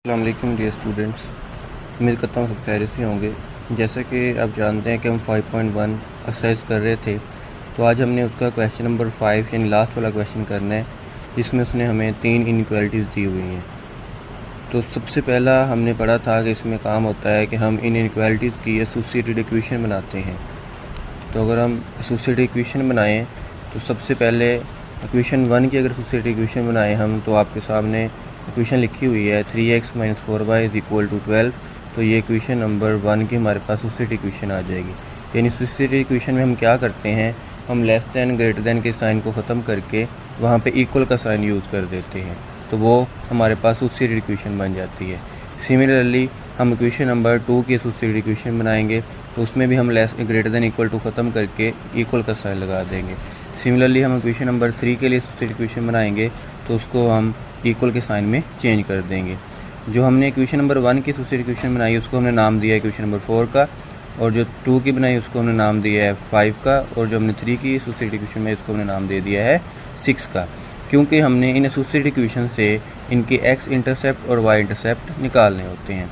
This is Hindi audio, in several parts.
अस्सलाम वालेकुम डियर स्टूडेंट्स, उम्मीद करता हूँ सब खैरियत से होंगे। जैसा कि आप जानते हैं कि हम 5.1 एक्सरसाइज कर रहे थे, तो आज हमने उसका क्वेश्चन नंबर 5 यानी लास्ट वाला क्वेश्चन करना है, जिसमें उसने हमें 3 इनइक्वालिटीज़ दी हुई हैं। तो सबसे पहला हमने पढ़ा था कि इसमें काम होता है कि हम इन इनइक्वालिटीज़ की एसोसिएटेड इक्वेशन बनाते हैं। तो अगर हम एसोसिएटेड इक्वेशन बनाएं तो सबसे पहले इक्वेशन 1 की अगर एसोसिएटेड इक्वेशन बनाएं हम, तो आपके सामने इक्वेशन लिखी हुई है 3x - 4y = 12। तो ये इक्वेशन नंबर 1 की हमारे पास एसोसिएटेड इक्वेशन आ जाएगी। यानी एसोसिएटेड इक्वेशन में हम क्या करते हैं, हम लेस दैन ग्रेटर दैन के साइन को ख़त्म करके वहाँ पे इक्वल का साइन यूज़ कर देते हैं, तो वो हमारे पास एसोसिएटेड इक्वेशन बन जाती है। सिमिलरली हम इक्वेशन नंबर 2 की एसोसिएटेड इक्वेशन बनाएंगे, तो उसमें भी हम less greater than equal to ख़त्म करके इक्वल का साइन लगा देंगे। सिमिलरली हम इक्वेशन नंबर 3 के लिए एसोसिएटेड इक्वेशन बनाएंगे, तो उसको हम इक्वल के साइन में चेंज कर देंगे। जो हमने इक्वेशन नंबर 1 की एसोसिएटेड इक्वेशन बनाई उसको हमने नाम दिया है इक्वेशन नंबर 4 का, और जो 2 की बनाई उसको हमने नाम दिया है 5 का, और जो हमने 3 की एसोसिएटेड इक्वेशन में उसको हमने नाम दे दिया है 6 का, क्योंकि हमने इन एसोसिएटेड इक्वेशन से इनके एक्स इंटरसेप्ट और वाई इंटरसेप्ट निकालने होते हैं।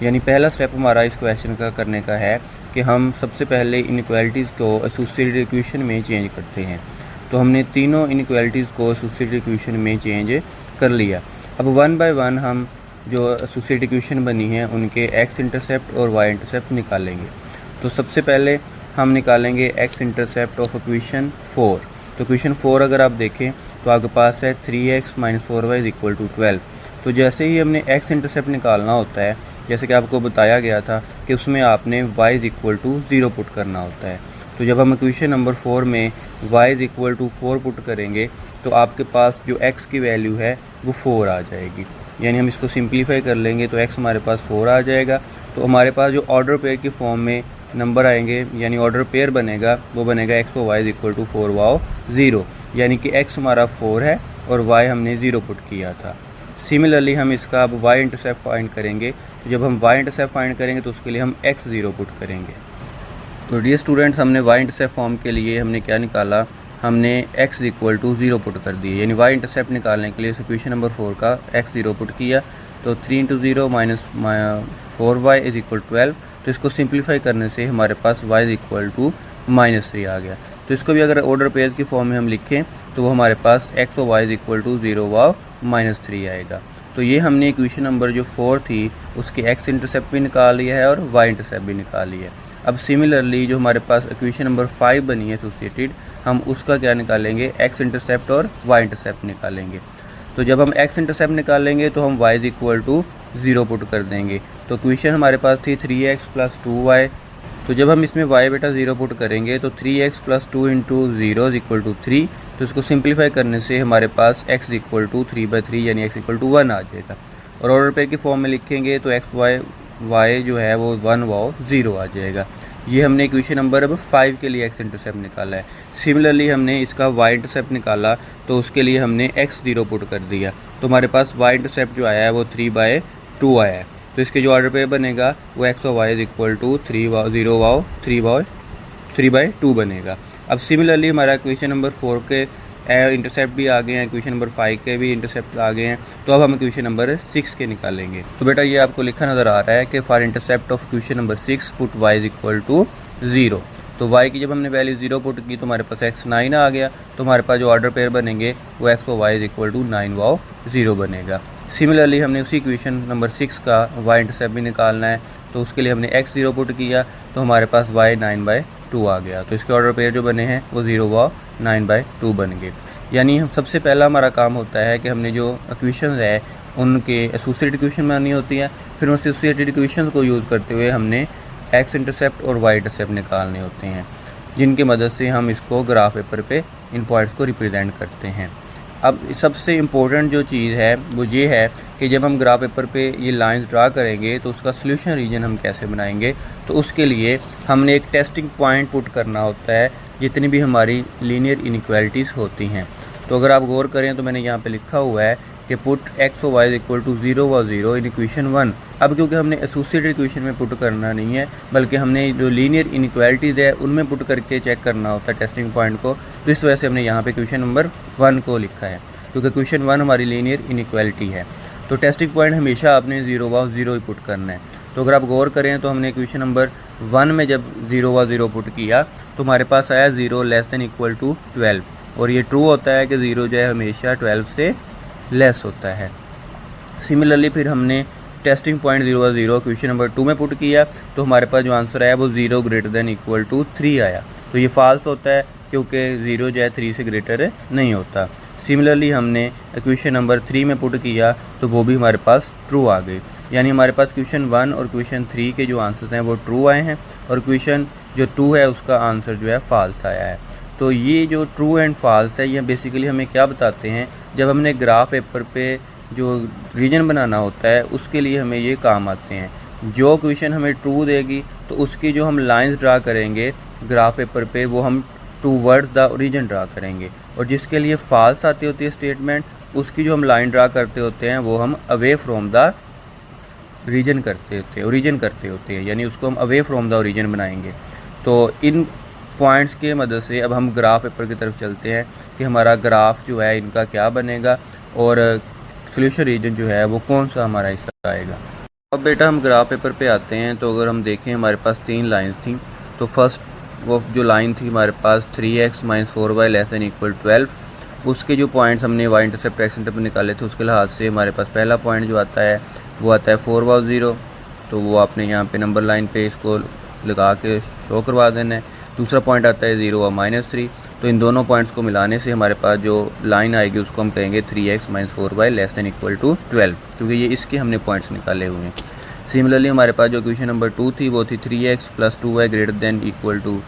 यानी पहला स्टेप हमारा इस क्वेश्चन का करने का है कि हम सबसे पहले इनइक्वालिटीज़ को एसोसिएटेड इक्वेशन में चेंज करते हैं। तो हमने तीनों इनइक्वालिटीज़ को एसोसिएटेड इक्वेशन में चेंज कर लिया। अब 1 बाय 1 हम जो एसोसिएटेड इक्वेशन बनी है उनके एक्स इंटरसेप्ट और वाई इंटरसेप्ट निकालेंगे। तो सबसे पहले हम निकालेंगे एक्स इंटरसेप्ट ऑफ इक्वेशन 4। तो इक्वेशन 4 अगर आप देखें तो आपके पास है 3x - 4y = 12। तो जैसे ही हमने एक्स इंटरसेप्ट निकालना होता है, जैसे कि आपको बताया गया था कि उसमें आपने y = 0 पुट करना होता है। तो जब हम इक्वेशन नंबर 4 में y = 4 पुट करेंगे तो आपके पास जो x की वैल्यू है वो 4 आ जाएगी। यानी हम इसको सिंप्लीफाई कर लेंगे तो x हमारे पास 4 आ जाएगा। तो हमारे पास जो ऑर्डर पेयर की फॉर्म में नंबर आएंगे, यानी ऑर्डर पेयर बनेगा, वो बनेगा x और y = 4 वाओ 0, यानी कि x हमारा 4 है और y हमने 0 पुट किया था। सिमिलरली हम इसका अब y इंटरसेप्ट फाइंड करेंगे। तो जब हम y इंटरसेप्ट फाइंड करेंगे तो उसके लिए हम x 0 पुट करेंगे। तो डियर स्टूडेंट्स, हमने y इंटरसेप्ट फॉर्म के लिए हमने क्या निकाला, हमने x = 0 पुट कर दिए। यानी y इंटरसेप्ट निकालने के लिए इस इक्वेशन नंबर 4 का x 0 पुट किया। तो 3 × 0 - 4y = 12। तो इसको सिंप्लीफाई करने से हमारे पास y = -3 आ गया। तो इसको भी अगर ऑर्डर पेयर की फॉर्म में हम लिखें तो वो हमारे पास x और y = 0 व -3 आएगा। तो ये हमने इक्वेशन नंबर जो 4 थी उसके x इंटरसेप्ट भी निकाल लिया है और y इंटरसेप्ट भी निकाल लिया है। अब सिमिलरली जो हमारे पास इक्वेशन नंबर 5 बनी है एसोसिएटेड, हम उसका क्या निकालेंगे, x इंटरसेप्ट और y इंटरसेप्ट निकालेंगे। तो जब हम x इंटरसेप्ट निकालेंगे तो हम y = 0 पुट कर देंगे। तो इक्वेशन हमारे पास थी 3x + 2y। तो जब हम इसमें y बेटा 0 पुट करेंगे तो 3x + 2 × 0 = 3। तो इसको सिंप्लीफाई करने से हमारे पास x = 3/3 यानी x = 1 आ जाएगा। और ऑर्डर पेयर की फॉर्म में लिखेंगे तो y जो है वो 1 वाओ 0 आ जाएगा। ये हमने इक्वेशन नंबर अब 5 के लिए x इंटरसेप्ट निकाला है। सिमिलरली हमने इसका y इंटरसेप्ट निकाला, तो उसके लिए हमने x 0 पुट कर दिया। तो हमारे पास y इंटरसेप्ट जो आया है वो 3/2 आया है। तो इसके जो ऑर्डर पेयर बनेगा वो x और y = 3/2 बनेगा। अब सिमिलरली हमारा इक्वेशन नंबर 4 के इंटरसेप्ट भी आ गए हैं, इक्वेशन नंबर 5 के भी इंटरसेप्ट आ गए हैं। तो अब हम इक्वेशन नंबर 6 के निकालेंगे। तो बेटा ये आपको लिखा नज़र आ रहा है कि for intercept of equation number 6 put y = 0। तो y की जब हमने वैल्यू 0 पुट की तो हमारे पास x 9 आ गया। तो हमारे पास जो ऑर्डर पेयर बनेंगे वो x और y = 9 वाओ 0 बनेगा। सिमिलरली हमने उसी इक्वेशन नंबर 6 का y इंटरसेप्ट भी निकालना है, तो उसके लिए हमने x 0 पुट किया तो हमारे पास y 9/2 आ गया। तो इसके ऑर्डर पेयर जो बने हैं वो 0 व 9/2 बन गए। यानी हम सबसे पहला हमारा काम होता है कि हमने जो इक्वेशन है उनके एसोसिएटेड इक्वेशन बनानी होती है, फिर उन एसोसिएटेड इक्वेशन को यूज़ करते हुए हमने एक्स इंटरसेप्ट और वाई इंटरसेप्ट निकालने होते हैं, जिनकी मदद से हम इसको ग्राफ पेपर पे इन पॉइंट्स को रिप्रेजेंट करते हैं। अब सबसे इम्पोर्टेंट जो चीज़ है वो ये है कि जब हम ग्राफ पेपर पे ये लाइंस ड्रा करेंगे तो उसका सोल्यूशन रीजन हम कैसे बनाएंगे। तो उसके लिए हमने एक टेस्टिंग पॉइंट पुट करना होता है जितनी भी हमारी लीनियर इनइक्वालिटीज़ होती हैं। तो अगर आप गौर करें तो मैंने यहाँ पे लिखा हुआ है कि पुट x और y = 0 व 0 इन इक्वेशन 1। अब क्योंकि हमने एसोसिएटेड इक्वेशन में पुट करना नहीं है, बल्कि हमने जो लीनियर इनइक्वालिटीज़ है उनमें पुट करके चेक करना होता है टेस्टिंग पॉइंट को। तो इस वजह से हमने यहाँ पे इक्वेशन नंबर 1 को लिखा है, क्योंकि इक्वेशन 1 हमारी लीनियर इनइक्वालिटी है। तो टेस्टिंग पॉइंट हमेशा आपने ज़ीरो व ज़ीरो ही पुट करना है। तो अगर आप गौर करें तो हमने इक्वेशन नंबर 1 में जब ज़ीरो व ज़ीरो पुट किया तो हमारे पास आया 0 लेस देन इक्वल टू 12, और ये ट्रू होता है कि 0 जो है हमेशा 12 से लेस होता है। सिमिलरली फिर हमने टेस्टिंग पॉइंट 0 व ज़ीरो क्वेश्चन नंबर 2 में पुट किया तो हमारे पास जो आंसर आया वो 0 ग्रेटर देन इक्वल टू 3 आया। तो ये फॉल्स होता है क्योंकि 0 जो है 3 से ग्रेटर नहीं होता। सिमिलरली हमने क्वेश्चन नंबर 3 में पुट किया तो वो भी हमारे पास ट्रू आ गई, यानी हमारे पास क्वेश्चन 1 और क्वेश्चन 3 के जो आंसर हैं वो ट्रू आए हैं, और क्वेश्चन जो 2 है उसका आंसर जो है फॉल्स आया है। तो ये जो ट्रू एंड फॉल्स है ये बेसिकली हमें क्या बताते हैं, जब हमने ग्राफ पेपर पे जो रीजन बनाना होता है उसके लिए हमें ये काम आते हैं। जो क्वेश्चन हमें ट्रू देगी तो उसकी जो हम लाइंस ड्रा करेंगे ग्राफ पेपर पे वो हम टूवर्ड्स द रीजन ड्रा करेंगे, और जिसके लिए फॉल्स आती होती है स्टेटमेंट उसकी जो हम लाइन ड्रा करते होते हैं वो हम अवे फ्रॉम द रीजन करते होते हैं, यानी उसको हम अवे फ्रॉम द ओरिजिन बनाएंगे। तो इन पॉइंट्स के मदद से अब हम ग्राफ पेपर की तरफ चलते हैं कि हमारा ग्राफ जो है इनका क्या बनेगा और सोल्यूशन रीजन जो है वो कौन सा हमारा हिस्सा आएगा। अब बेटा हम ग्राफ पेपर पे आते हैं। तो अगर हम देखें हमारे पास 3 लाइंस थी। तो फर्स्ट वो जो लाइन थी हमारे पास 3x - 4y less than equal 12, उसके जो पॉइंट्स हमने y इंटरसेप्ट x इंटरसेप्ट निकाले थे उसके लिहाज से हमारे पास पहला पॉइंट जो आता है वो आता है 4 व 0। तो वो आपने यहाँ पे नंबर लाइन पे इसको लगा के शो करवा देना है। दूसरा पॉइंट आता है 0 व -3। तो इन दोनों पॉइंट्स को मिलाने से हमारे पास जो लाइन आएगी उसको हम कहेंगे 3x - 4y less than equal to 12, क्योंकि ये इसके हमने पॉइंट्स निकाले हुए हैं। सिमिलरली हमारे पास जो क्वेश्चन नंबर 2 थी वो थी 3x + 2y greater than equal to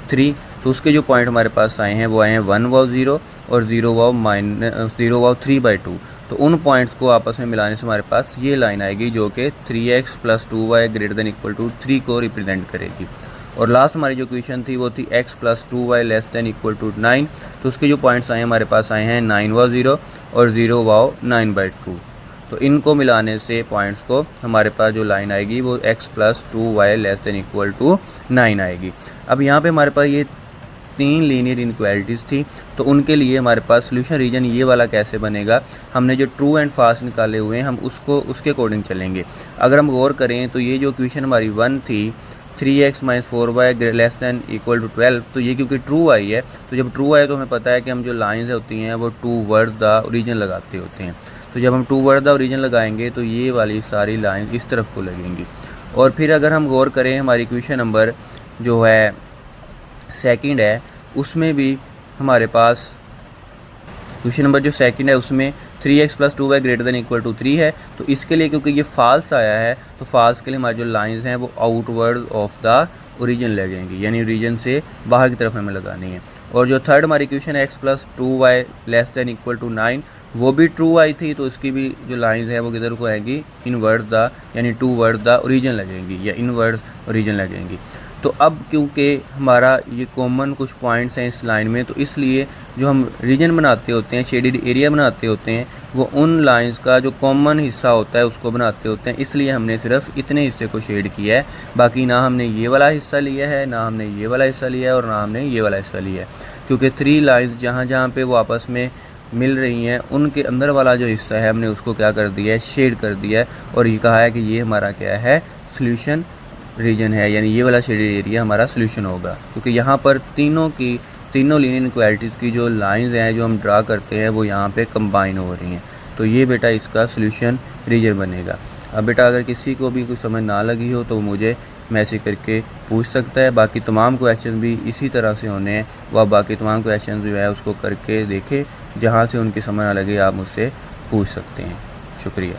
3। तो उसके जो पॉइंट हमारे पास आए हैं वो आए हैं 1 व 0 और 0 व 3/2। तो उन पॉइंट्स को आपस में मिलाने से हमारे पास ये लाइन आएगी जो कि 3x + 2y greater than equal to 3 को रिप्रेजेंट करेगी। और लास्ट हमारी जो क्वेश्चन थी वो थी x + 2y less than equal to 9। तो उसके जो पॉइंट्स आए हैं हमारे पास आए हैं 9 व 0 और 0 व 9/2। तो इनको मिलाने से पॉइंट्स को हमारे पास जो लाइन आएगी वो x + 2y less than equal to 9 आएगी। अब यहाँ पे हमारे पास ये 3 लीनियर इनक्वालिटीज़ थी, तो उनके लिए हमारे पास सोल्यूशन रीजन ये वाला कैसे बनेगा। हमने जो ट्रू एंड फाल्स निकाले हुए हैं हम उसके अकॉर्डिंग चलेंगे। अगर हम गौर करें तो ये जो क्वेश्चन हमारी 1 थी 3x - 4y less than equal to 12, तो ये क्योंकि ट्रू आई है, तो जब ट्रू आए तो हमें पता है कि हम जो लाइंस होती हैं वो टूवर्ड्स द ओरिजिन लगाते होते हैं। तो जब हम टूवर्ड्स द ओरिजिन लगाएंगे तो ये वाली सारी लाइन इस तरफ को लगेंगी। और फिर अगर हम गौर करें हमारी क्वेश्चन नंबर जो है सेकंड है उसमें भी हमारे पास क्वेश्चन नंबर जो सेकंड है उसमें 3x + 2y greater than equal to 3 है। तो इसके लिए क्योंकि ये फॉल्स आया है तो फॉल्स के लिए हमारी जो लाइंस हैं वो आउटवर्ड ऑफ द ओरिजिन लगेंगी, यानी ओरिजिन से बाहर की तरफ हमें लगानी है। और जो थर्ड हमारी क्वेश्चन है x + 2y less than equal to 9, वो भी ट्रू आई थी। तो इसकी भी जो लाइंस है वो किधर को आएंगी, इनवर्ड द यानी टूवर्ड द ओरिजिन लगेंगी या इनवर्ड ओरिजिन लगेंगी। तो अब क्योंकि हमारा ये कॉमन कुछ पॉइंट्स हैं इस लाइन में, तो इसलिए जो हम रीजन बनाते होते हैं, शेडेड एरिया बनाते होते हैं, वो उन लाइंस का जो कॉमन हिस्सा होता है उसको बनाते होते हैं। इसलिए हमने सिर्फ इतने हिस्से को शेड किया है, बाकी ना हमने ये वाला हिस्सा लिया है, ना हमने ये वाला हिस्सा लिया है और ना हमने ये वाला हिस्सा लिया है। क्योंकि 3 लाइंस जहाँ जहाँ पे वो आपस में मिल रही हैं उनके अंदर वाला जो हिस्सा है हमने उसको क्या कर दिया है, शेड कर दिया है। और ये कहा है कि ये हमारा क्या है, सोल्यूशन रीजन है, यानी ये वाला शेडेड एरिया हमारा सोल्यूशन होगा। क्योंकि यहाँ पर तीनों लीनियर इनक्वालिटीज़ की जो लाइंस हैं जो हम ड्रा करते हैं वो यहाँ पे कंबाइन हो रही हैं। तो ये बेटा इसका सोल्यूशन रीजन बनेगा। अब बेटा अगर किसी को भी कुछ समझ ना लगी हो तो मुझे मैसेज करके पूछ सकता है। बाकी तमाम क्वेश्चन भी इसी तरह से होने हैं, वह बाकी तमाम क्वेश्चन जो है उसको करके देखें, जहाँ से उनकी समझ ना लगे आप मुझसे पूछ सकते हैं। शुक्रिया।